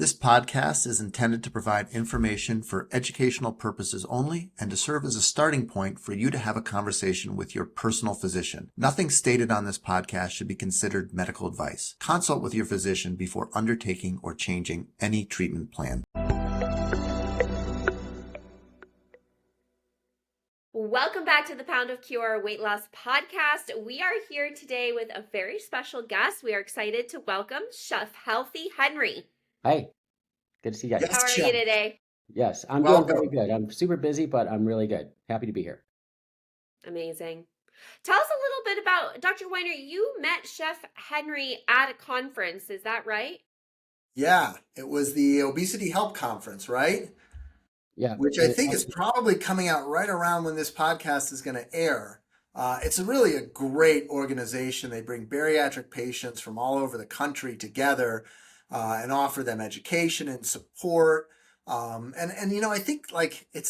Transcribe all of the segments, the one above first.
This podcast is intended to provide information for educational purposes only and to serve as a starting point for you to have a conversation with your personal physician. Nothing stated on this podcast should be considered medical advice. Consult with your physician before undertaking or changing any treatment plan. Welcome back to the Pound of Cure Weight Loss Podcast. We are here today with a very special guest. We are excited to welcome Chef Healthy Henry. Hi, good to see you guys. Yes, How are Chef. you today? Yes, I'm doing Welcome. very good. I'm super busy, but I'm really good. Happy to be here. Amazing. Tell us a little bit about Dr. Weiner. You met Chef Henry at a conference, is that right? Yeah, it was the Obesity Help Conference, right? Yeah, Which I think is probably coming out right around when this podcast is going to air. It's really a great organization. They bring bariatric patients from all over the country together and offer them education and support. I think like it's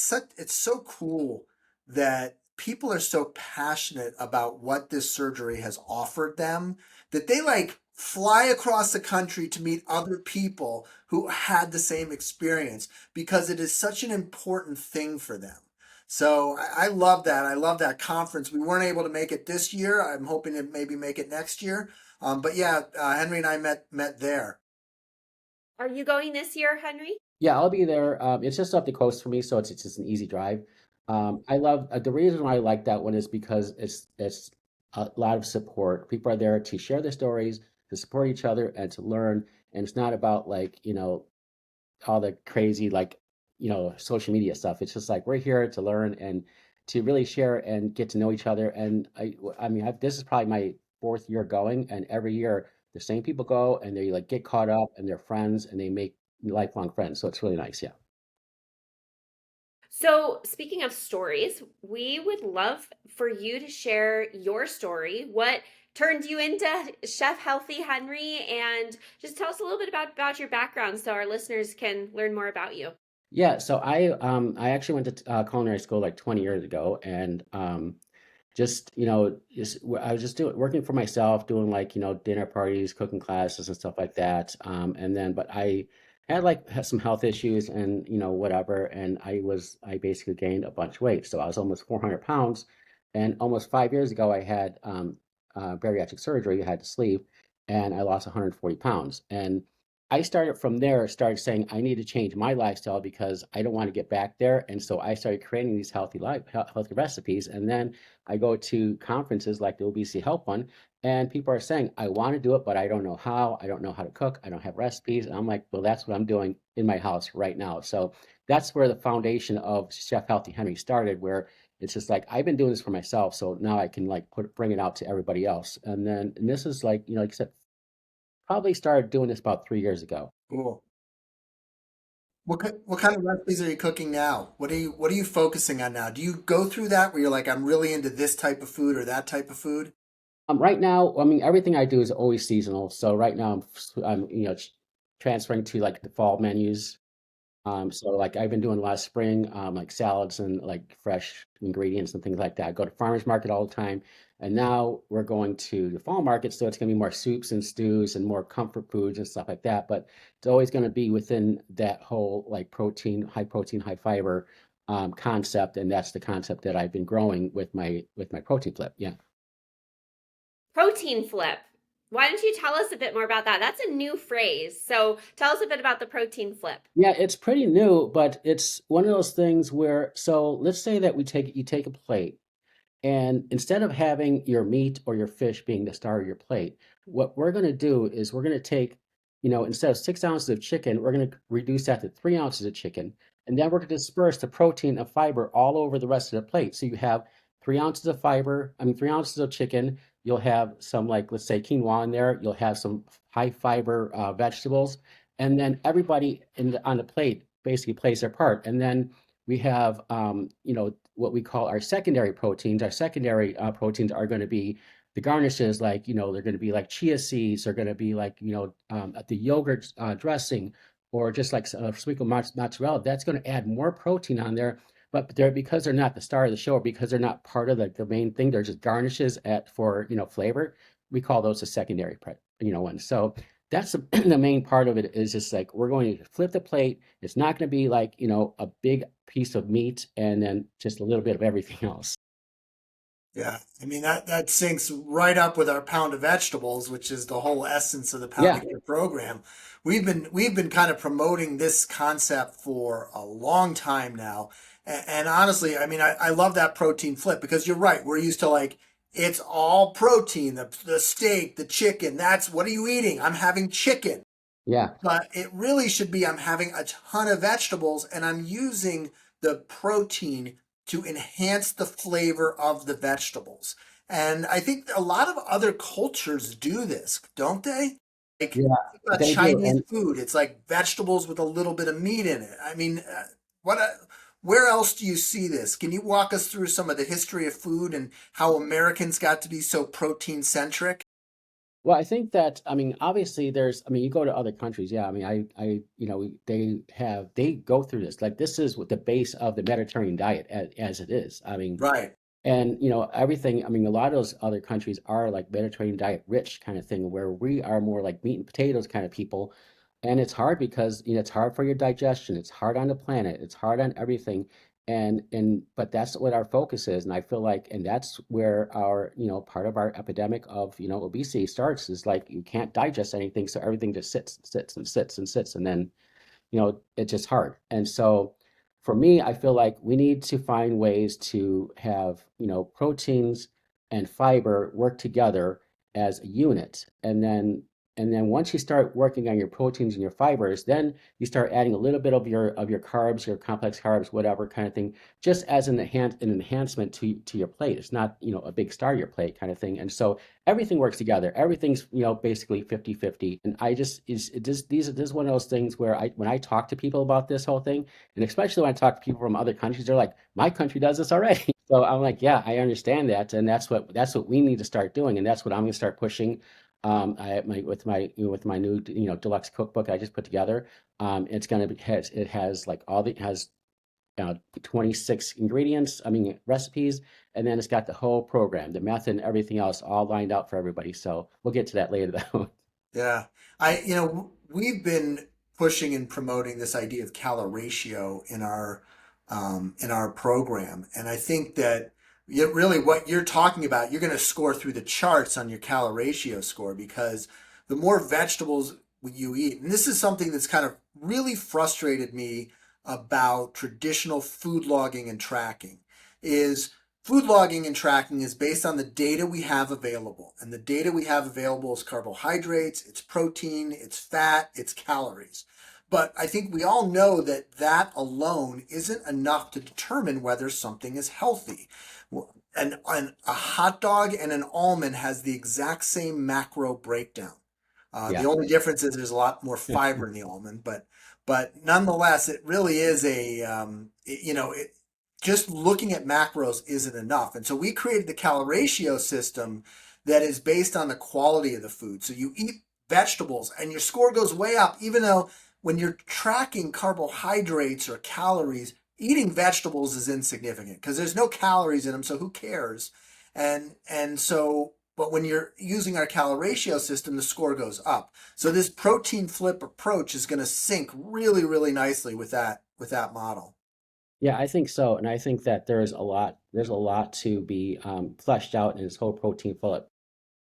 so cool that people are so passionate about what this surgery has offered them that they like fly across the country to meet other people who had the same experience because it is such an important thing for them. So I love that. I love that conference. We weren't able to make it this year. I'm hoping to maybe make it next year. Henry and I met there. Are you going this year, Henry? yeah, I'll be there. It's just up the coast for me, so it's just an easy drive. I love the reason why I like that one is because it's a lot of support. People are there to share their stories, to support each other, and to learn. And it's not about all the crazy social media stuff. It's just like we're here to learn and to really share and get to know each other. And this is probably my fourth year going, and every year the same people go and they like get caught up and they're friends and they make lifelong friends. So it's really nice. Yeah. So, speaking of stories, we would love for you to share your story. What turned you into Chef Healthy Henry? And just tell us a little bit about your background so our listeners can learn more about you. Yeah. So I actually went to culinary school like 20 years ago, and I was just working for myself, doing dinner parties, cooking classes and stuff like that. But I had some health issues and whatever, and I basically gained a bunch of weight. So I was almost 400 pounds, and almost 5 years ago I had bariatric surgery. I had to sleeve, and I lost 140 pounds. And I started saying I need to change my lifestyle because I don't want to get back there. And so I started creating these healthy recipes. And then I go to conferences like the Obesity Help one, and people are saying, I want to do it, but I don't know how. I don't know how to cook. I don't have recipes. And I'm like, well, that's what I'm doing in my house right now. So that's where the foundation of Chef Healthy Henry started, where it's just like I've been doing this for myself, so now I can bring it out to everybody else. And this is like I said, probably started doing this about 3 years ago. Cool. What kind of recipes are you cooking now? What are you focusing on now? Do you go through that where you're like, I'm really into this type of food or that type of food? Right now, I mean, everything I do is always seasonal. So right now, I'm transferring to like the fall menus. So like I've been doing a lot of spring, like salads and like fresh ingredients and things like that. I go to farmers market all the time, and now we're going to the fall market, so it's gonna be more soups and stews and more comfort foods and stuff like that. But it's always gonna be within that whole like protein, high fiber concept, and that's the concept that I've been growing with my protein flip. Yeah. Protein flip. Why don't you tell us a bit more about that? That's a new phrase. So tell us a bit about the protein flip. Yeah, it's pretty new, but it's one of those things where, so let's say that you take a plate, and instead of having your meat or your fish being the star of your plate, what we're going to do is we're going to take, instead of 6 ounces of chicken, we're going to reduce that to 3 ounces of chicken. And then we're going to disperse the protein and fiber all over the rest of the plate. So you have 3 ounces of fiber, 3 ounces of chicken. You'll have some, like, let's say quinoa in there. You'll have some high fiber vegetables. And then everybody on the plate basically plays their part. And then we have, what we call our secondary proteins. Our secondary proteins are going to be the garnishes, like, they're going to be like chia seeds, they're going to be like, the yogurt dressing, or just like sprinkle mozzarella. That's going to add more protein on there. But because they're not the star of the show, or because they're not part of the main thing, they're just garnishes for flavor. We call those the secondary ones. So that's the main part of it is just like we're going to flip the plate. It's not going to be like, a big piece of meat and then just a little bit of everything else. Yeah, I mean that syncs right up with our pound of vegetables, which is the whole essence of the Pound Yeah. of Care program. We've been kind of promoting this concept for a long time now, and honestly, I mean I love that protein flip because you're right. We're used to like it's all protein, the steak, the chicken. That's what are you eating? I'm having chicken. Yeah. But it really should be I'm having a ton of vegetables and I'm using the protein to enhance the flavor of the vegetables. And I think a lot of other cultures do this, don't they? Like Yeah, think about they do. Chinese And food, it's like vegetables with a little bit of meat in it. I mean, what? Where else do you see this? Can you walk us through some of the history of food and how Americans got to be so protein centric? well, I think that, I mean, obviously you go to other countries. Yeah. I mean, they go through this. Like, this is what the base of the Mediterranean diet as it is. I mean, Right. and everything. I mean, a lot of those other countries are like Mediterranean diet rich kind of thing, where we are more like meat and potatoes kind of people. And it's hard because it's hard for your digestion. It's hard on the planet. It's hard on everything. And but that's what our focus is. And I feel like, and that's where our part of our epidemic of obesity starts, is like you can't digest anything, so everything just sits and sits and sits, and then it's just hard. And so for me, I feel like we need to find ways to have, proteins and fiber work together as a unit. And then once you start working on your proteins and your fibers, then you start adding a little bit of your carbs, your complex carbs, whatever kind of thing, just as an enhancement to your plate. It's not, a big star of your plate kind of thing. And so everything works together. Everything's, basically 50-50. And I just is it just these this is one of those things where when I talk to people about this whole thing, and especially when I talk to people from other countries, they're like, my country does this already. So I'm like, yeah, I understand that, and that's what we need to start doing, and that's what I'm going to start pushing. With my new deluxe cookbook I just put together. It's going to be it has like it has 26 ingredients, I mean, recipes, and then it's got the whole program, the method, and everything else all lined out for everybody. So we'll get to that later, though. Yeah. We've been pushing and promoting this idea of caloratio in our program. And I think that really what you're talking about, you're going to score through the charts on your caloratio score because the more vegetables you eat, and this is something that's kind of really frustrated me about traditional food logging and tracking, is food logging and tracking is based on the data we have available. And the data we have available is carbohydrates, it's protein, it's fat, it's calories. But I think we all know that that alone isn't enough to determine whether something is healthy. And a hot dog and an almond has the exact same macro breakdown. The Yeah. only difference is there's a lot more fiber in the almond, but nonetheless, it really is just looking at macros isn't enough. And so we created the caloratio system that is based on the quality of the food. So you eat vegetables and your score goes way up, even though when you're tracking carbohydrates or calories, eating vegetables is insignificant because there's no calories in them, so who cares? But when you're using our caloratio system, the score goes up. So this protein flip approach is going to sync really, really nicely with that model. Yeah, I think so. And I think that there's a lot to be fleshed out in this whole protein fill.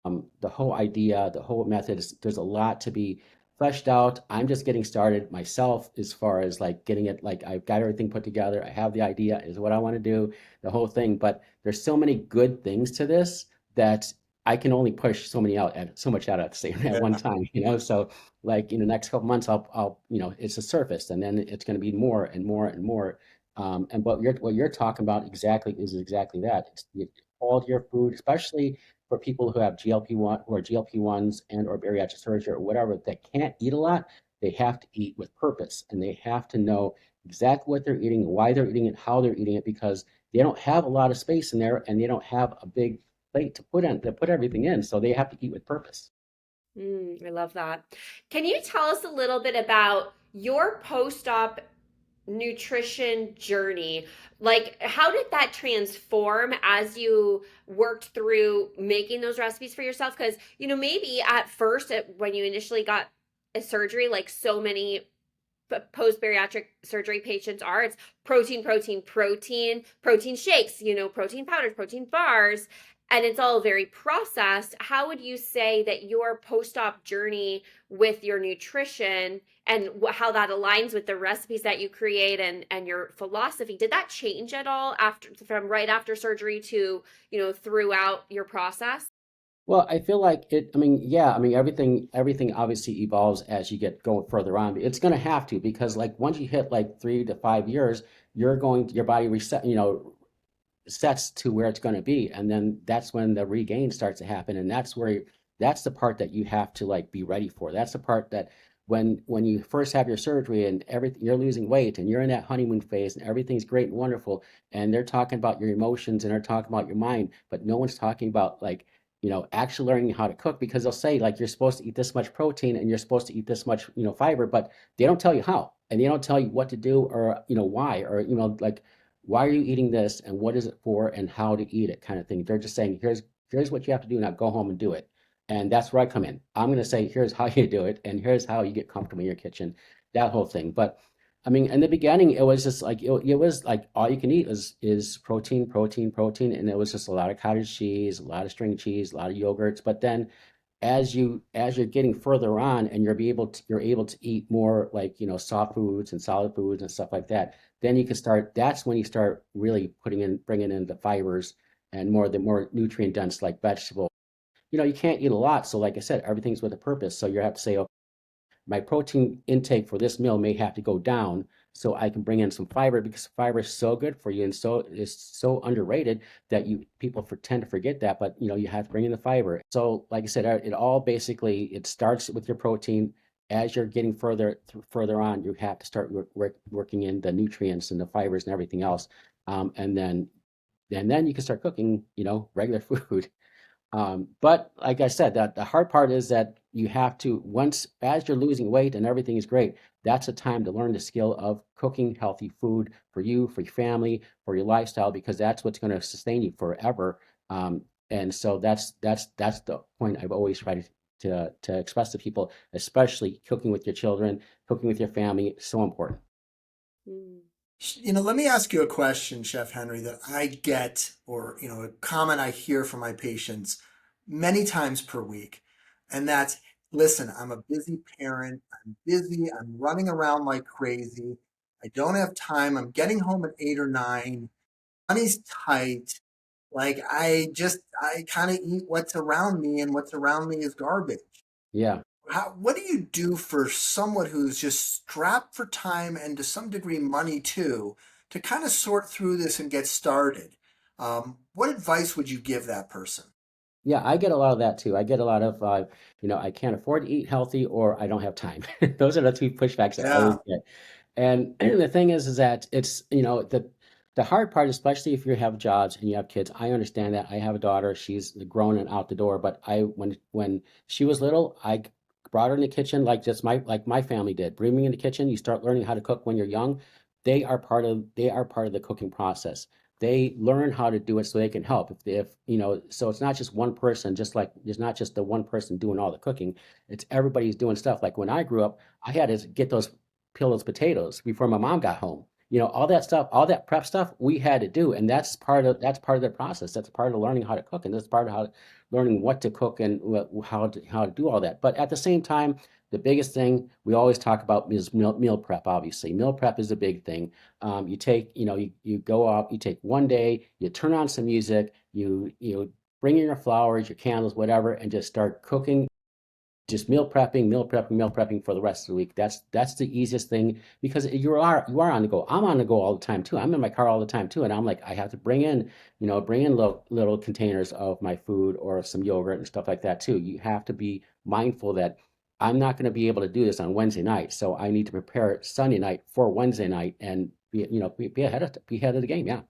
The whole idea, the whole method there's a lot to be fleshed out. I'm just getting started myself as far as like getting it, like I've got everything put together. I have the idea is what I want to do, the whole thing. But there's so many good things to this that I can only push so much out at the same at one Yeah. time. So like in the next couple months, I'll it's a surface, and then it's going to be more and more and more. And what you're talking about exactly that. It's the quality of your food, especially for people who have GLP-1 or GLP-1s and or bariatric surgery or whatever that can't eat a lot. They have to eat with purpose, and they have to know exactly what they're eating, why they're eating it, how they're eating it, because they don't have a lot of space in there, and they don't have a big plate to put everything in. So they have to eat with purpose. I love that. Can you tell us a little bit about your post-op nutrition journey, like how did that transform as you worked through making those recipes for yourself? Because maybe at first when you initially got a surgery, like so many post bariatric surgery patients are, it's protein, protein, protein, protein shakes, protein powders, protein bars, and it's all very processed. How would you say that your post-op journey with your nutrition and how that aligns with the recipes that you create and your philosophy, did that change at all after, from right after surgery to throughout your process? Well, I feel like it, I mean, yeah, I mean, everything obviously evolves as you get going further on. It's going to have to, because like once you hit like 3 to 5 years, your body reset, sets to where it's going to be, and then that's when the regain starts to happen, and that's the part that you have to like be ready for. That's the part that when you first have your surgery and everything, you're losing weight and you're in that honeymoon phase and everything's great and wonderful, and they're talking about your emotions and they're talking about your mind, but no one's talking about like actually learning how to cook, because they'll say like you're supposed to eat this much protein and you're supposed to eat this much fiber, but they don't tell you how, and they don't tell you what to do, or why, or like why are you eating this and what is it for and how to eat it, kind of thing. They're just saying, here's what you have to do, now go home and do it. And that's where I come in. I'm going to say, here's how you do it and here's how you get comfortable in your kitchen, that whole thing. But I mean, in the beginning, it was just like it was like all you can eat is protein, protein, protein, and it was just a lot of cottage cheese, a lot of string cheese, a lot of yogurts. But then as you're getting further on and you're able to eat more like soft foods and solid foods and stuff like that, then you can start that's when you start really bringing in the fibers and the more nutrient dense like vegetable. You can't eat a lot, so like I said, everything's with a purpose. So you have to say, okay, my protein intake for this meal may have to go down so I can bring in some fiber, because fiber is so good for you and so is so underrated that people tend to forget that, but you have to bring in the fiber. So like I said, it all basically it starts with your protein. As you're getting further on, you have to start working in the nutrients and the fibers and everything else, and then you can start cooking regular food. But like I said, that the hard part is that you have to, once as you're losing weight and everything is great, that's a time to learn the skill of cooking healthy food for you, for your family, for your lifestyle, because that's what's going to sustain you forever. And so that's the point I've always tried to express to people, especially cooking with your children, cooking with your family, so important. Mm. Let me ask you a question, Chef Henry, that I get, or, a comment I hear from my patients many times per week. And that's, listen, I'm a busy parent. I'm busy. I'm running around like crazy. I don't have time. I'm getting home at 8 or 9. Money's tight. Like, I kind of eat what's around me, and what's around me is garbage. Yeah. What do you do for someone who's just strapped for time and to some degree money too, to kind of sort through this and get started? What advice would you give that person? Yeah, I get a lot of that too. I get a lot of, I can't afford to eat healthy or I don't have time. Those are the two pushbacks I always Yeah. get. And the thing is that it's, the hard part, especially if you have jobs and you have kids. I understand that. I have a daughter. She's grown and out the door. But when she was little, I brought her in the kitchen like my family did. Bring me in the kitchen. You start learning how to cook when you're young. They are part of the cooking process. They learn how to do it so they can help. So it's not just one person. Just like there's not just the one person doing all the cooking. It's everybody's doing stuff. Like when I grew up, I had to get those peel those potatoes before my mom got home. All that stuff, all that prep stuff we had to do, and that's part of the process. That's part of learning how to cook, and that's part of learning what to cook and how to do all that. But at the same time, the biggest thing we always talk about is meal prep. Obviously, meal prep is a big thing. You go out, you take one day, you turn on some music, you bring in your flowers, your candles, whatever, and just start cooking, just meal prepping, meal prepping, meal prepping for the rest of the week. That's the easiest thing, because you are on the go. I'm on the go all the time too. I'm in my car all the time too, and I'm like I have to bring in little containers of my food or some yogurt and stuff like that too. You have to be mindful that I'm not going to be able to do this on Wednesday night, so I need to prepare Sunday night for Wednesday night and be ahead of the game. Yeah.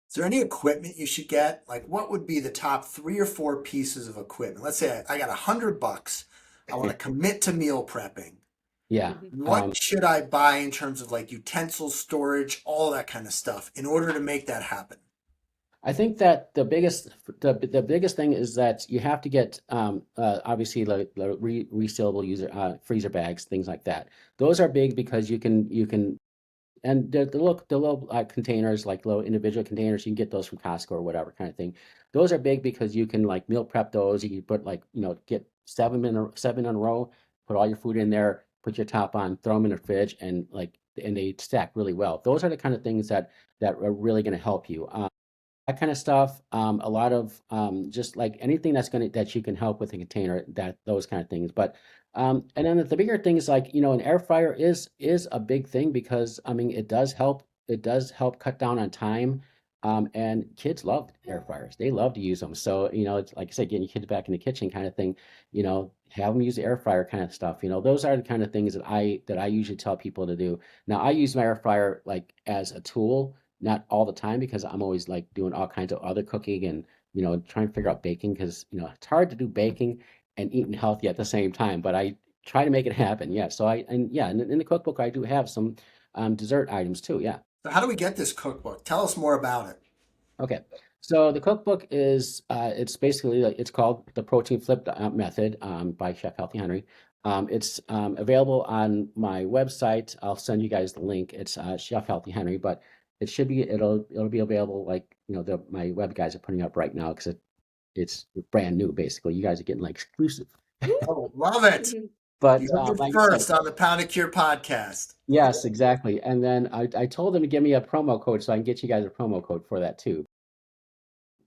Is there any equipment you should get? Like, what would be the top 3 or 4 pieces of equipment? Let's say I got $100. I want to commit to meal prepping. Yeah. What should I buy in terms of like utensils, storage, all that kind of stuff in order to make that happen? I think that the biggest thing is that you have to get obviously the resealable user freezer bags, things like that. Those are big because you can and the little containers, like little individual containers, you can get those from Costco or whatever kind of thing. Those are big because you can like meal prep those. You can put like, get seven in a row, put all your food in there, put your top on, throw them in the fridge, and they stack really well. Those are the kind of things that are really going to help you. That kind of stuff. A lot of just like anything that you can help with a container, that those kind of things. But and then the bigger thing is like, an air fryer is a big thing because I mean it does help. It does help cut down on time. And kids love air fryers. They love to use them. So, it's like I said, getting your kids back in the kitchen kind of thing, have them use the air fryer kind of stuff. Those are the kind of things that I usually tell people to do. Now, I use my air fryer like as a tool, not all the time because I'm always like doing all kinds of other cooking and trying to figure out baking because it's hard to do baking and eating healthy at the same time. But I try to make it happen. Yeah. So in the cookbook I do have some dessert items too. Yeah. So how do we get this cookbook? Tell us more about it. Okay. So the cookbook it's basically like it's called the Protein Flip Method by Chef Healthy Henry. It's available on my website. I'll send you guys the link. It's Chef Healthy Henry, but it'll be available like my web guys are putting up right now because it's brand new basically. You guys are getting like exclusive. Oh, love it. But You heard it like I said, first on the Pound of Cure podcast. yes, exactly. And then I told them to give me a promo code so I can get you guys a promo code for that too.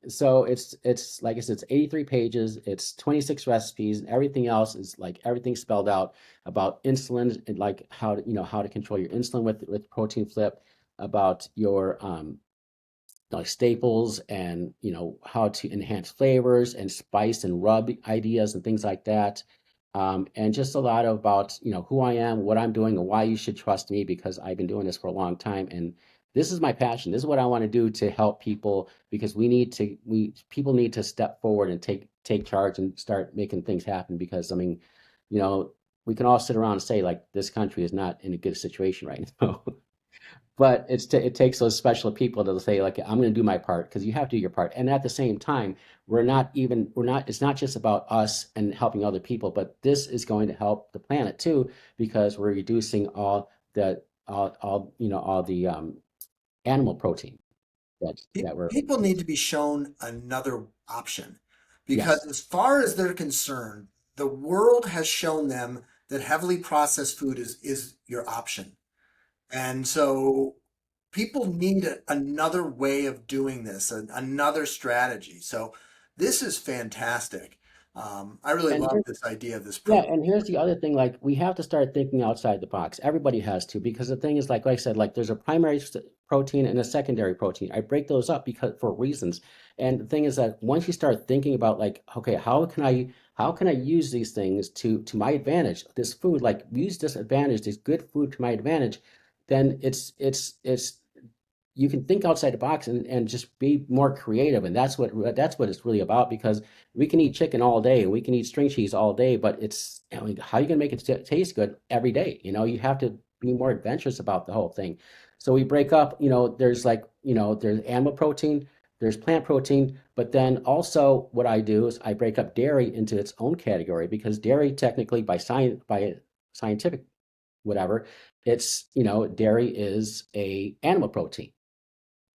So it's like I said, it's 83 pages, it's 26 recipes, and everything else is like everything spelled out about insulin and like how to control your insulin with Protein Flip, about your like staples and how to enhance flavors and spice and rub ideas and things like that. And just a lot about who I am, what I'm doing, and why you should trust me because I've been doing this for a long time. And this is my passion. This is what I want to do to help people because people need to step forward and take charge and start making things happen because I mean, you know, we can all sit around and say like this country is not in a good situation right now. But it takes those special people to say like I'm going to do my part because you have to do your part. And at the same time, we're not it's not just about us and helping other people, but this is going to help the planet too because we're reducing all the animal protein that we're People need to be shown another option because, yes. as far as they're concerned, the world has shown them that heavily processed food is your option. And so people need another way of doing this, another strategy. So this is fantastic. I really And love this idea of this Yeah, program. and here's the other thing, like we have to start thinking outside the box. Everybody has to, because the thing is, like I said, like there's a protein and a secondary protein. I break those up because for reasons. And the thing is that once you start thinking about like, okay, how can I use these things to my advantage? This food, like use this advantage, this good food to my advantage, then it's you can think outside the box and just be more creative. And that's what it's really about because we can eat chicken all day and we can eat string cheese all day, but I mean, how are you going to make it taste good every day? You have to be more adventurous about the whole thing. So we break up, there's like, there's animal protein, there's plant protein, but then also what I do is I break up dairy into its own category because dairy technically by scientific whatever, dairy is a animal protein.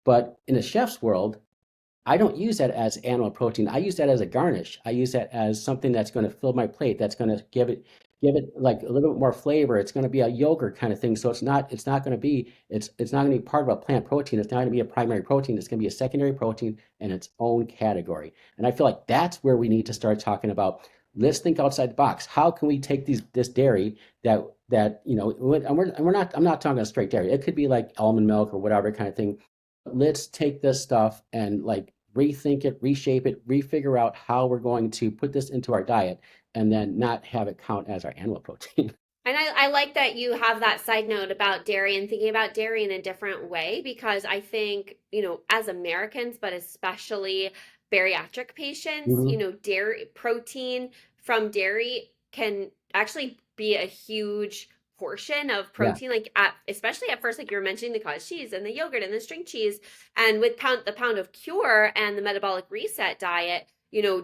But in a chef's world, I don't use that as animal protein. I use that as a garnish. I use that as something that's going to fill my plate. That's going to give it like a little bit more flavor. It's going to be a yogurt kind of thing. So it's not going to be part of a plant protein. It's not going to be a primary protein. It's going to be a secondary protein in its own category. And I feel like that's where we need to start talking about. Let's think outside the box. How can we take this dairy I'm not talking about straight dairy. It could be like almond milk or whatever kind of thing. Let's take this stuff and like rethink it, reshape it, refigure out how we're going to put this into our diet and then not have it count as our animal protein. And I like that you have that side note about dairy and thinking about dairy in a different way because I think, as Americans, but especially bariatric patients, Hmm. dairy protein from dairy can actually be a huge portion of Yeah. protein, like especially at first, like you were mentioning the cottage cheese and the yogurt and the string cheese, and with the pound of cure and the metabolic reset diet,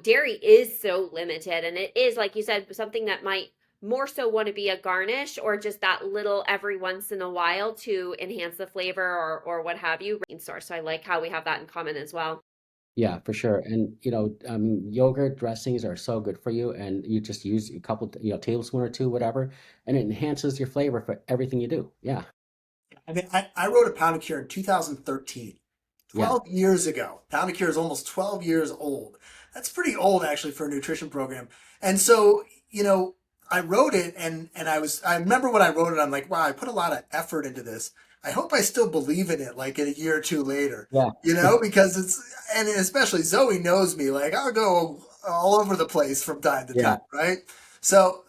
dairy is so limited, and it is, like you said, something that might more so want to be a garnish or just that little every once in a while to enhance the flavor or what have you source. So I like how we have that in common as well. Yeah, for sure. And yogurt dressings are so good for you, and you just use a couple, tablespoon or two, whatever, and it enhances your flavor for everything you do. Yeah, I mean, I wrote a Pound of Cure in 2013, yeah, 12 years ago. Pound of Cure is almost 12 years old. That's pretty old actually for a nutrition program. And so, I wrote it and I remember when I wrote it, I'm like, wow, I put a lot of effort into this. I hope I still believe in it like a year or two later, yeah, because and especially Zoe knows me, like I'll go all over the place from time to yeah, time, right? So,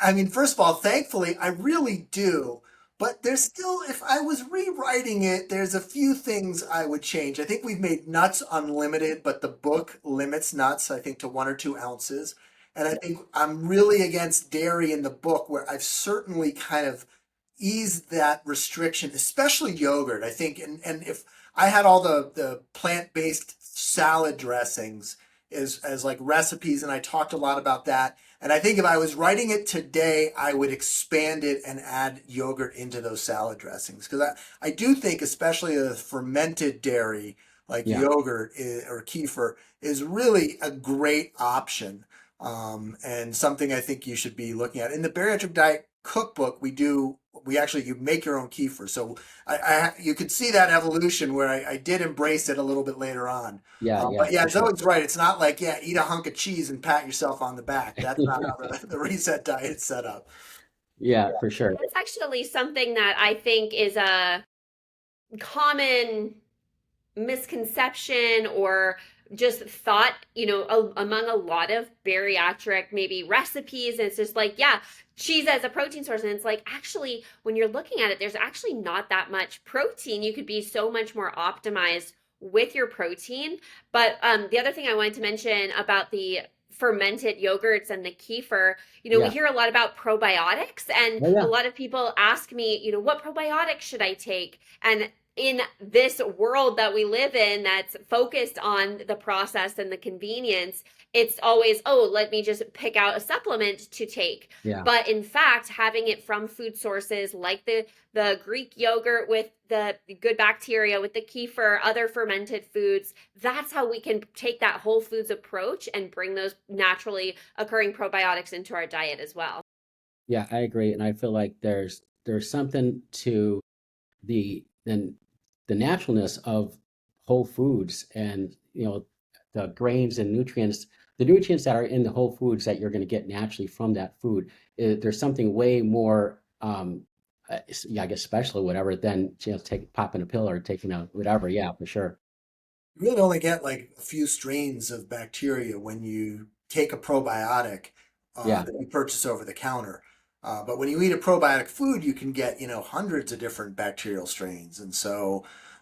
I mean, first of all, thankfully, I really do. But there's still, if I was rewriting it, there's a few things I would change. I think we've made nuts unlimited, but the book limits nuts, I think, to 1 or 2 ounces. And I think I'm really against dairy in the book, where I've certainly kind of eased that restriction, especially yogurt. I think, and if I had all the plant-based salad dressings as like recipes, and I talked a lot about that. And I think if I was writing it today, I would expand it and add yogurt into those salad dressings. Because I do think, especially the fermented dairy like yeah, yogurt or kefir is really a great option, and something I think you should be looking at. In the bariatric diet cookbook, you make your own kefir. So you could see that evolution where I did embrace it a little bit later on. yeah, yeah, But yeah, for sure. Zoe's right. It's not like, yeah, eat a hunk of cheese and pat yourself on the back. That's not how the reset diet's set up. Yeah, for sure. That's actually something that I think is a common misconception or just thought, among a lot of bariatric maybe recipes. And it's just like, yeah, cheese as a protein source. And it's like, actually, when you're looking at it, there's actually not that much protein. You could be so much more optimized with your protein. But the other thing I wanted to mention about the fermented yogurts and the kefir, we Yeah, hear a lot about probiotics, and oh a yeah, lot of people ask me, what probiotics should I take? And in this world that we live in that's focused on the process and the convenience, it's always, oh, let me just pick out a supplement to take. yeah, But in fact, having it from food sources like the Greek yogurt with the good bacteria, with the kefir, other fermented foods, that's how we can take that whole foods approach and bring those naturally occurring probiotics into our diet as well. yeah. I agree, and I feel like there's something to the the naturalness of whole foods, and the grains and nutrients, the nutrients that are in the whole foods that you're going to get naturally from that food. There's something way more, yeah, I guess special or whatever than popping a pill or taking a whatever. Yeah, for sure. You really only get like a few strains of bacteria when you take a probiotic Yeah, that you purchase over the counter. But when you eat a probiotic food, you can get, hundreds of different bacterial strains. And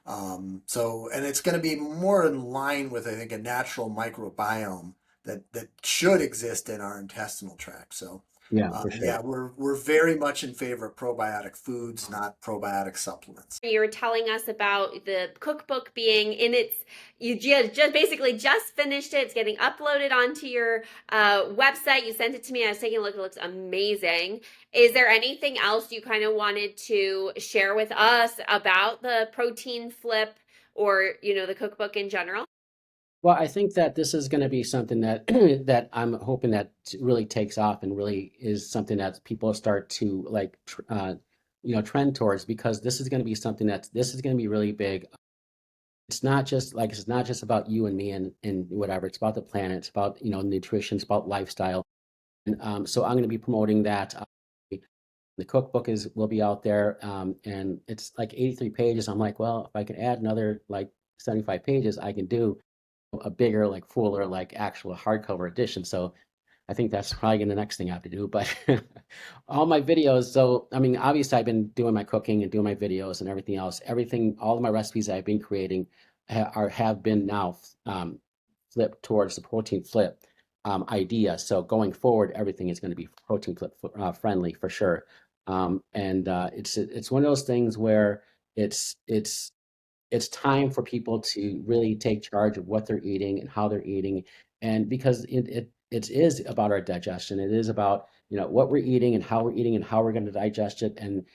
and it's going to be more in line with, I think, a natural microbiome that should exist in our intestinal tract. So, yeah, for sure. yeah, we're very much in favor of probiotic foods, not probiotic supplements. You were telling us about the cookbook being in its, you just basically just finished it. It's getting uploaded onto your website. You sent it to me. I was taking a look. It looks amazing. Is there anything else you kind of wanted to share with us about the protein flip or, the cookbook in general? Well, I think that this is going to be something that that I'm hoping that really takes off and really is something that people start to like, trend towards, because this is going to be something this is going to be really big. It's not just about you and me and whatever. It's about the planet. It's about nutrition. It's about lifestyle. And so I'm going to be promoting that. The cookbook is will be out there, and it's like 83 pages. I'm like, well, if I can add another like 75 pages, I can do a bigger, like fuller, like actual hardcover edition. So I think that's probably gonna the next thing I have to do. But all my videos, so I mean, obviously I've been doing my cooking and doing my videos and everything else. Everything, all of my recipes I've been creating have been now flipped towards the protein flip idea. So going forward, everything is going to be protein flip friendly for sure. And it's one of those things where it's it's it's time for people to really take charge of what they're eating and how they're eating. And because it is about our digestion, it is about, what we're eating and how we're going to digest it. And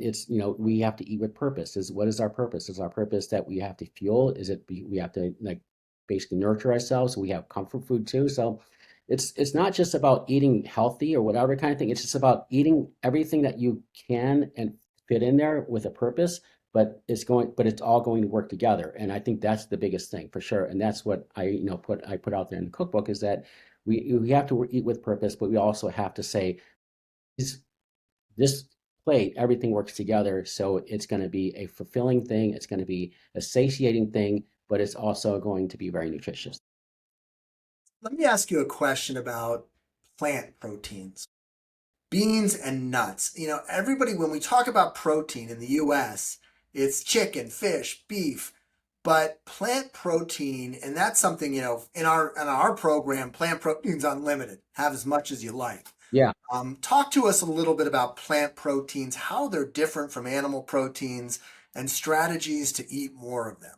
it's, we have to eat with purpose. What is our purpose? Is our purpose that we have to fuel? We have to, like, basically nurture ourselves? So we have comfort food too. So it's not just about eating healthy or whatever kind of thing. It's just about eating everything that you can and fit in there with a purpose, but it's all going to work together. And I think that's the biggest thing for sure. And that's what I put out there in the cookbook, is that we have to eat with purpose, but we also have to say, is this plate, everything works together. So it's going to be a fulfilling thing. It's going to be a satiating thing, but it's also going to be very nutritious. Let me ask you a question about plant proteins, beans and nuts. Everybody, when we talk about protein in the US, it's chicken, fish, beef, but plant protein, and that's something, in our program, plant protein's unlimited. Have as much as you like. Yeah. Talk to us a little bit about plant proteins, how they're different from animal proteins, and strategies to eat more of them.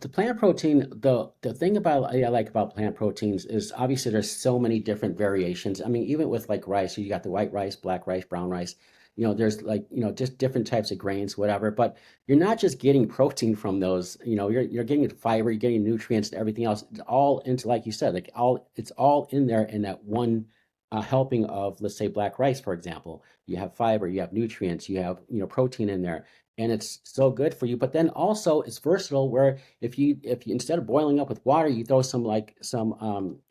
The plant protein, the thing about I like about plant proteins is obviously there's so many different variations. I mean, even with like rice, you got the white rice, black rice, brown rice. There's like, just different types of grains, whatever. But you're not just getting protein from those. You're getting fiber, you're getting nutrients and everything else. It's all into, like you said, like it's all in there in that one helping of, let's say, black rice, for example. You have fiber, you have nutrients, you have protein in there, and it's so good for you. But then also it's versatile, where if you instead of boiling up with water, you throw some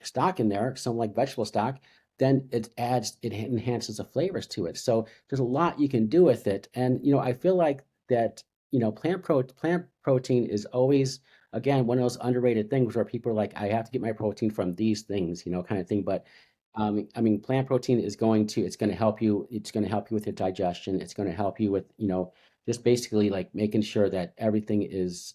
stock in there, some like vegetable stock, then it enhances the flavors to it. So there's a lot you can do with it. And I feel like that, plant protein is always, again, one of those underrated things where people are like, I have to get my protein from these things, kind of thing. But I mean, plant protein it's going to help you. It's going to help you with your digestion. It's going to help you with, just basically like making sure that everything is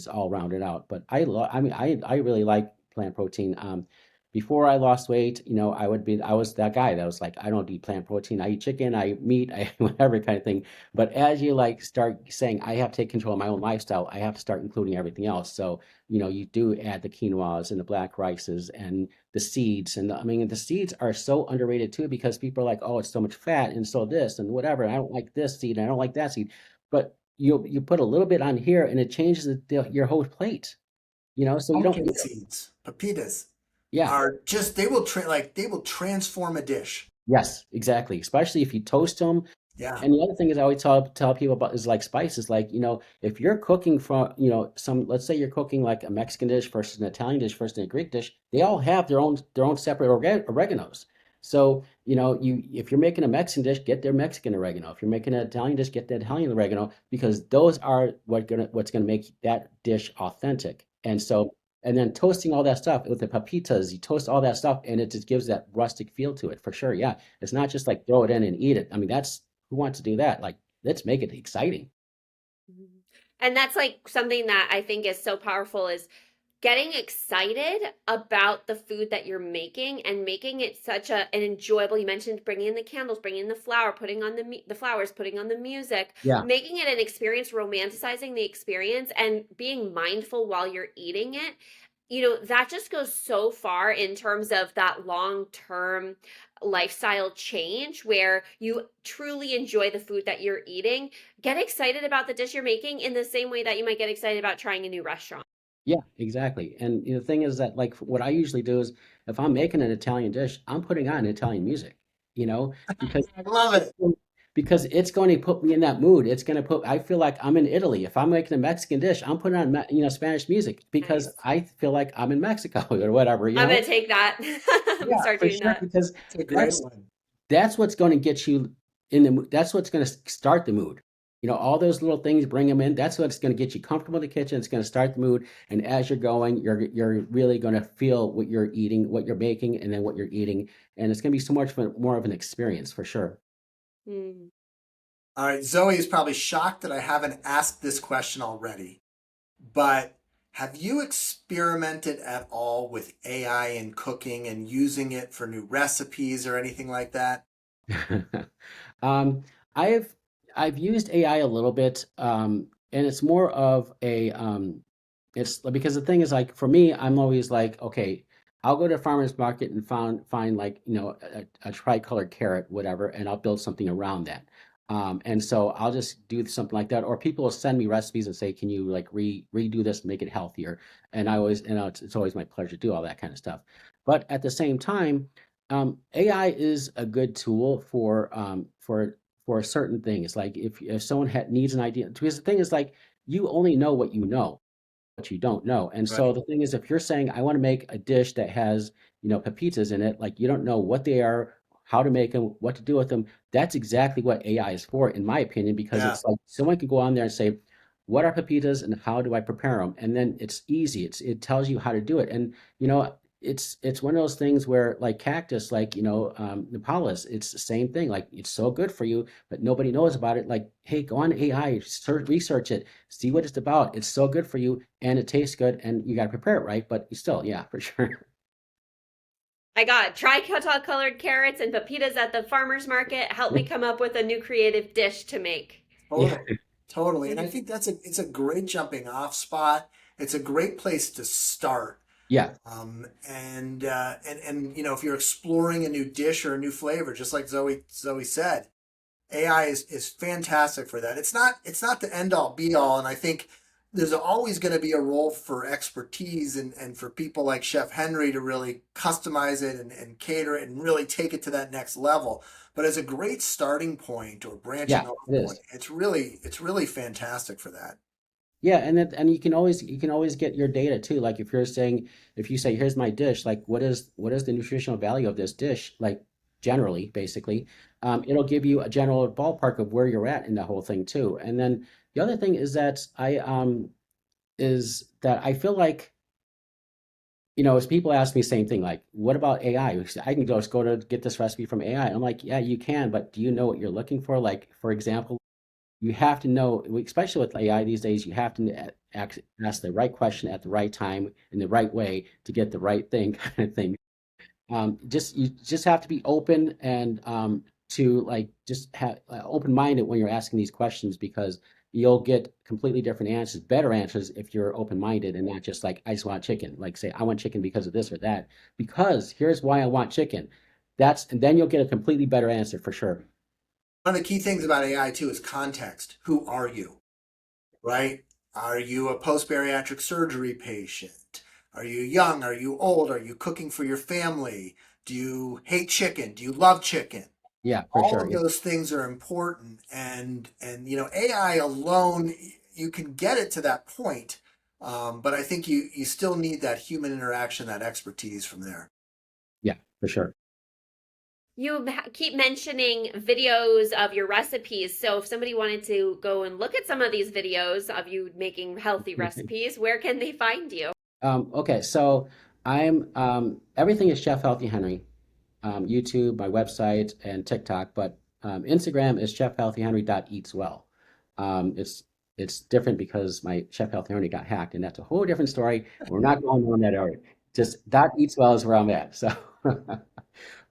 all rounded out. But I mean, I really like plant protein. Before I lost weight, I was that guy that was like, I don't eat plant protein. I eat chicken, I eat meat, I whatever kind of thing. But as you like start saying, I have to take control of my own lifestyle, I have to start including everything else. So, you do add the quinoas and the black rices and the seeds. And I mean, the seeds are so underrated too, because people are like, oh, it's so much fat and so this and whatever. I don't like this seed, I don't like that seed. But you put a little bit on here and it changes your whole plate. So you don't. Pumpkin seeds, pepitas Yeah. are just they will transform a dish. Yes, exactly. Especially if you toast them. Yeah. And the other thing is I always tell people about is like spices. Like, if you're cooking for, let's say you're cooking like a Mexican dish versus an Italian dish versus a Greek dish, they all have their own separate oreganos. So, if you're making a Mexican dish, get their Mexican oregano. If you're making an Italian dish, get the Italian oregano, because those are what's gonna make that dish authentic. And then toasting all that stuff with the papitas, you toast all that stuff and it just gives that rustic feel to it for sure. Yeah. It's not just like throw it in and eat it. I mean, who wants to do that? Like, let's make it exciting. Mhm. And that's like something that I think is so powerful, is getting excited about the food that you're making and making it such an enjoyable. You mentioned bringing in the candles, bringing in the flour, putting on the flowers, putting on the music, Yeah. making it an experience, romanticizing the experience, and being mindful while you're eating it. That just goes so far in terms of that long-term lifestyle change, where you truly enjoy the food that you're eating. Get excited about the dish you're making in the same way that you might get excited about trying a new restaurant. Yeah, exactly. And the thing is that, like, what I usually do is, if I'm making an Italian dish, I'm putting on Italian music, you know, because I love it's it. because it's going to put me in that mood. It's going to I feel like I'm in Italy. If I'm making a Mexican dish, I'm putting on, Spanish music, because Nice. I feel like I'm in Mexico or whatever, I'm gonna take that. I'm gonna Yeah, start for doing sure, that. because It's a great that's one. that's what's going to get you in the mood. That's what's going to start the mood. All those little things, bring them in. That's what's going to get you comfortable in the kitchen. It's going to start the mood. And as you're going, you're really going to feel what you're eating, what you're making, and then what you're eating. And it's going to be so much more of an experience for sure. Mm. All right, Zoe is probably shocked that I haven't asked this question already, but have you experimented at all with AI in cooking and using it for new recipes or anything like that? Um, I've I've used AI a little bit, and it's more of a it's because the thing is like for me, I'm always like, okay, I'll go to a farmer's market and find like a tricolored carrot, whatever, and I'll build something around that. And so I'll just do something like that, or people will send me recipes and say, can you like redo this, make it healthier? And I always, it's always my pleasure to do all that kind of stuff. But at the same time, AI is a good tool for certain things. Like if someone needs an idea, because the thing is like you only know what you don't know. And so Right. the thing is, if you're saying I want to make a dish that has pepitas in it, like you don't know what they are, how to make them, what to do with them. That's exactly what AI is for, in my opinion, because Yeah. it's like someone can go on there and say, what are pepitas and how do I prepare them? And then it's easy. It tells you how to do it. And you know, it's one of those things where like cactus, like Nepalus, it's the same thing. Like it's so good for you, but nobody knows about it. Like, hey, go on AI, research it, see what it's about. It's so good for you, and it tastes good, and you got to prepare it right. But still, yeah, for sure. I got tri-colored carrots and pepitas at the farmer's market. Help me come up with a new creative dish to make. Yeah, Totally. Totally. And I think it's a great jumping off spot. It's a great place to start. yeah, And if you're exploring a new dish or a new flavor, just like Zoe said, AI is fantastic for that. It's not the end all be all, and I think there's always going to be a role for expertise and for people like Chef Henry to really customize it and cater it and really take it to that next level. But as a great starting point or branching yeah, off it point, is. it's really fantastic for that. Yeah, and you can always get your data too. Like if you say here's my dish, like what is the nutritional value of this dish? Like generally, basically, it'll give you a general ballpark of where you're at in the whole thing too. And then the other thing is that I feel like as people ask me the same thing, like what about AI? I can just go to get this recipe from AI. I'm like, yeah, you can, but do you know what you're looking for? Like for example, you have to know, especially with AI these days, you have to ask the right question at the right time in the right way to get the right thing, kind of thing. You just have to be open and to like just have open-minded when you're asking these questions because you'll get completely different answers, better answers if you're open-minded and not just like I just want chicken. Like say I want chicken because of this or that. Because here's why I want chicken. And then you'll get a completely better answer for sure. One of the key things about AI too is context. Who are you? Right? Are you a post-bariatric surgery patient? Are you young? Are you old? Are you cooking for your family? Do you hate chicken? Do you love chicken? Yeah, for All sure. of Yeah. those things are important, and AI alone, you can get it to that point, but I think you still need that human interaction, that expertise from there. Yeah, for sure. You keep mentioning videos of your recipes. So if somebody wanted to go and look at some of these videos of you making healthy recipes, where can they find you? Okay, so I'm everything is Chef Healthy Henry. YouTube, my website, and TikTok, but Instagram is chefhealthyhenry.eatswell. It's different because my Chef Healthy Henry got hacked, and that's a whole different story. We're not going on that area. Just dot eatswell is where I'm at. So,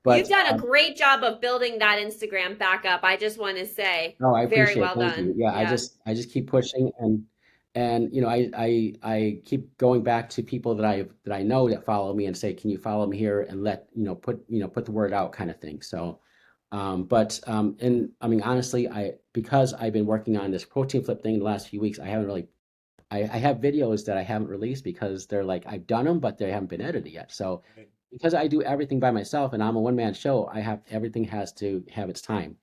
but You've done a great job of building that Instagram back up. I just want to say, no, I very appreciate it. well Thank you. done. Yeah, I Yeah. just I just keep pushing and I keep going back to people that I know that follow me and say, can you follow me here and put the word out kind of thing. So and I mean honestly, because I've been working on this protein flip thing the last few weeks, I haven't really I have videos that I haven't released because they're like I've done them, but they haven't been edited yet. So because I do everything by myself and I'm a one man show, everything has to have its time.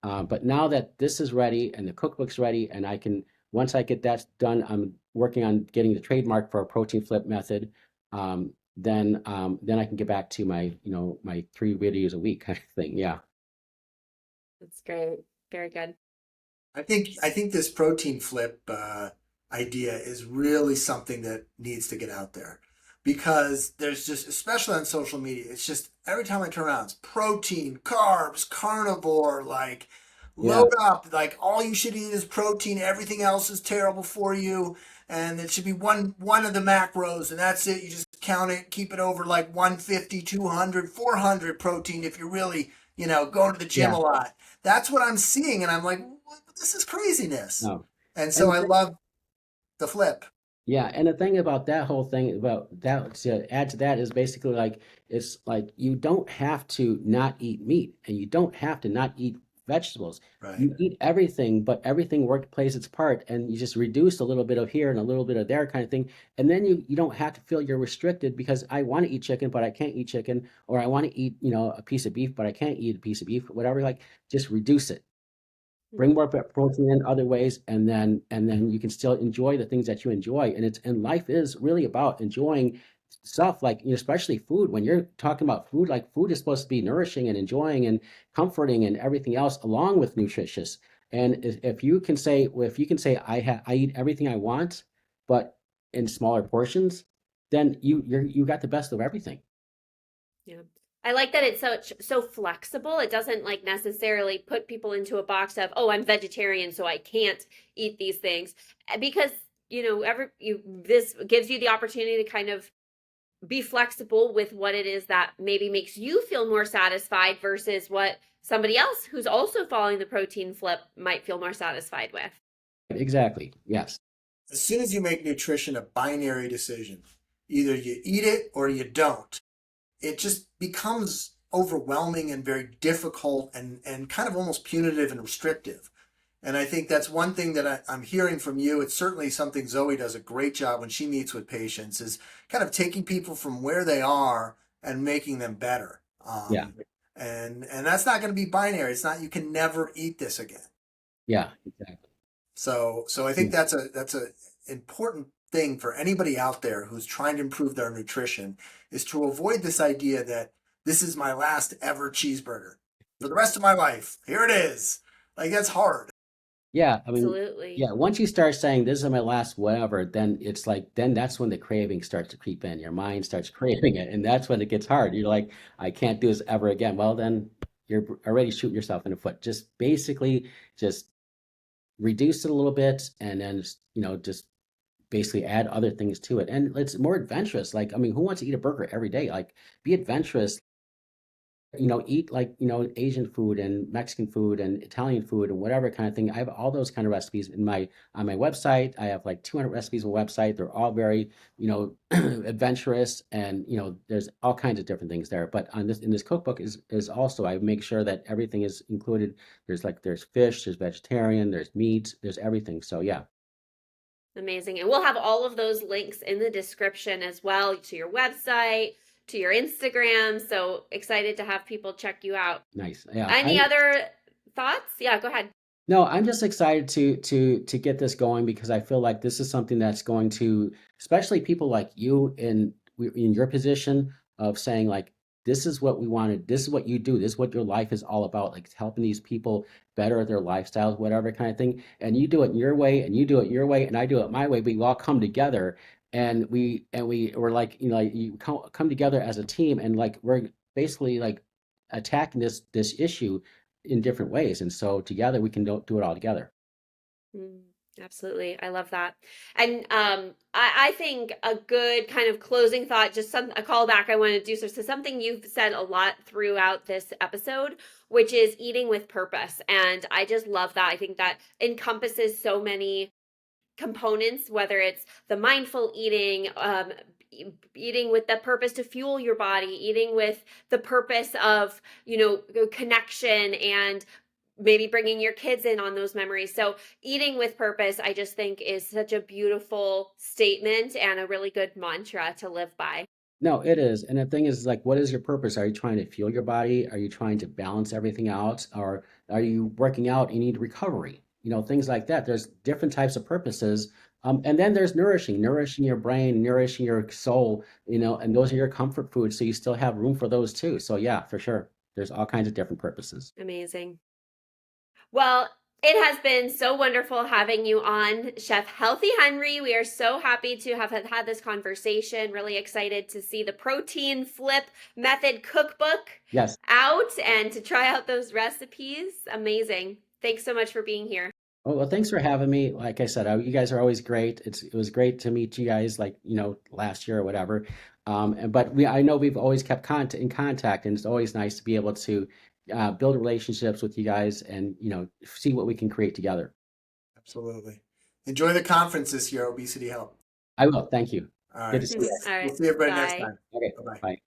But now that this is ready and the cookbook's ready, and once I get that done, I'm working on getting the trademark for a protein flip method. Then I can get back to my 3 videos a week kind of thing. Yeah. That's great. Very good. I think this protein flip idea is really something that needs to get out there because there's just, especially on social media, it's just every time I turn around, it's protein, carbs, carnivore, like Yeah. load up, like all you should eat is protein, everything else is terrible for you, and it should be one of the macros, and that's it. You just count it, keep it over like 150, 200, 400 protein if you're really going to the gym Yeah. a lot. That's what I'm seeing. And I'm like, this is craziness. No. And so And I love the flip. yeah, and the thing about that whole thing about that to add to that is basically like it's like you don't have to not eat meat and you don't have to not eat vegetables. Right. You eat everything, but everything plays its part, and you just reduce a little bit of here and a little bit of there kind of thing, and then you don't have to feel you're restricted because I want to eat chicken, but I can't eat chicken, or I want to eat a piece of beef, but I can't eat a piece of beef, whatever. Like just reduce it, bring more protein in other ways, and then you can still enjoy the things that you enjoy. And life is really about enjoying stuff like especially food. When you're talking about food, like food is supposed to be nourishing and enjoying and comforting and everything else along with nutritious. And if you can say I eat everything I want, but in smaller portions, then you got the best of everything. Yeah. I like that it's so flexible. It doesn't like necessarily put people into a box of, oh, I'm vegetarian, so I can't eat these things. Because, this gives you the opportunity to kind of be flexible with what it is that maybe makes you feel more satisfied versus what somebody else who's also following the protein flip might feel more satisfied with. Exactly. Yes. As soon as you make nutrition a binary decision, either you eat it or you don't, it just becomes overwhelming and very difficult and kind of almost punitive and restrictive. And I think that's one thing that I'm hearing from you. It's certainly something Zoe does a great job when she meets with patients is kind of taking people from where they are and making them better. Yeah. And that's not going to be binary. It's not you can never eat this again. Yeah. Exactly. So I think Yeah. that's a important thing for anybody out there who's trying to improve their nutrition is to avoid this idea that this is my last ever cheeseburger for the rest of my life. Here it is. Like that's hard. Yeah, I mean, Absolutely. yeah, once you start saying this is my last whatever, then it's like then that's when the craving starts to creep in. Your mind starts craving it, and that's when it gets hard. You're like, I can't do this ever again. Well, then you're already shooting yourself in the foot. Just basically just reduce it a little bit and then just basically add other things to it. And it's more adventurous. Like, I mean, who wants to eat a burger every day? Like, be adventurous. Eat like, Asian food and Mexican food and Italian food and whatever kind of thing. I have all those kind of recipes on my website. I have like 200 recipes on the website. They're all very, adventurous and, there's all kinds of different things there. But in this cookbook is also, I make sure that everything is included. There's fish, there's vegetarian, there's meat, there's everything. So yeah. Amazing. And we'll have all of those links in the description as well to your website, to your Instagram. So excited to have people check you out. Nice. Yeah. Any other thoughts? Yeah, go ahead. No, I'm just excited to get this going because I feel like this is something that's going to, especially people like you in your position of saying like, this is what we wanted, this is what you do, this is what your life is all about, like helping these people better their lifestyles, whatever kind of thing. And you do it your way, and you do it your way, and I do it my way. We all come together, and we're like, like you come together as a team, and like we're basically like attacking this issue in different ways. And so together we can do it all together. Mm, absolutely. I love that. And I think a good kind of closing thought, just a callback I want to do. So something you've said a lot throughout this episode, which is eating with purpose. And I just love that. I think that encompasses so many components, whether it's the mindful eating, eating with the purpose to fuel your body, eating with the purpose of, connection and maybe bringing your kids in on those memories. So eating with purpose, I just think is such a beautiful statement and a really good mantra to live by. No, it is. And the thing is like, what is your purpose? Are you trying to fuel your body? Are you trying to balance everything out? Or are you working out and you need recovery? Things like that. There's different types of purposes. And then there's nourishing your brain, nourishing your soul, and those are your comfort foods. So you still have room for those too. So yeah, for sure. There's all kinds of different purposes. Amazing. Well, it has been so wonderful having you on, Chef Healthy Henry. We are so happy to have had this conversation. Really excited to see the protein flip method cookbook Yes. out and to try out those recipes. Amazing. Thanks so much for being here. Oh, well, thanks for having me. Like I said, you guys are always great. It was great to meet you guys, like, last year or whatever. But I know we've always kept in contact, and it's always nice to be able to build relationships with you guys and, see what we can create together. Absolutely. Enjoy the conference this year, Obesity Help. I will. Thank you. All Good right. to see you. All We'll right. see everybody next Bye. time. Okay. Bye-bye. Bye.